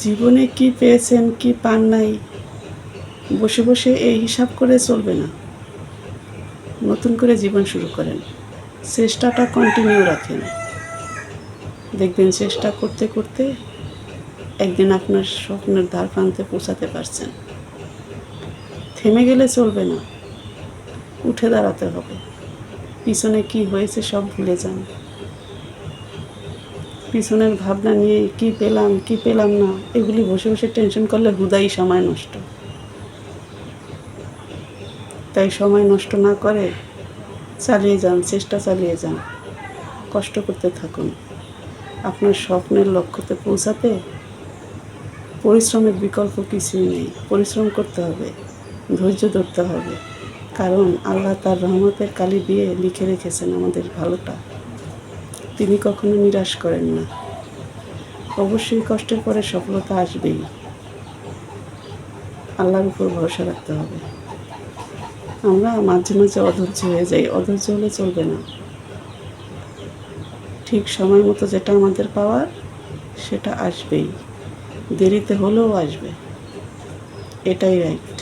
জীবনে কি পেয়েছেন কি পান নাই বসে বসে এই হিসাব করে চলবে না। নতুন করে জীবন শুরু করেন, চেষ্টাটা কন্টিনিউ রাখেন। দেখবেন চেষ্টা করতে করতে একদিন আপনার স্বপ্নের দ্বার প্রান্তে পৌঁছাতে পারছেন। থেমে গেলে চলবে না, উঠে দাঁড়াতে হবে। পিছনে কি হয়েছে সব ভুলে যান। পিছনের ভাবনা নিয়ে কি পেলাম কি পেলাম না এগুলি বসে বসে টেনশন করলে হুদাই সময় নষ্ট। তাই সময় নষ্ট না করে চালিয়ে যান, চেষ্টা চালিয়ে যান, কষ্ট করতে থাকুন। আপনার স্বপ্নের লক্ষ্যতে পৌঁছাতে পরিশ্রমের বিকল্প কিছুই নেই। পরিশ্রম করতে হবে, ধৈর্য ধরতে হবে, কারণ আল্লাহ তার রহমতের কালি দিয়ে লিখে রেখেছেন আমাদের ভালোটা। তিনি কখনো নিরাশ করেন না। অবশ্যই কষ্টের পরে সফলতা আসবেই। আল্লাহর উপর ভরসা রাখতে হবে। আমরা মাঝে মাঝে অধৈর্য হয়ে যাই, অধৈর্য হলে চলবে না। ঠিক সময় মতো যেটা আমাদের পাওয়ার সেটা আসবেই, দেরিতে হলেও আসবে, এটাই রাইট।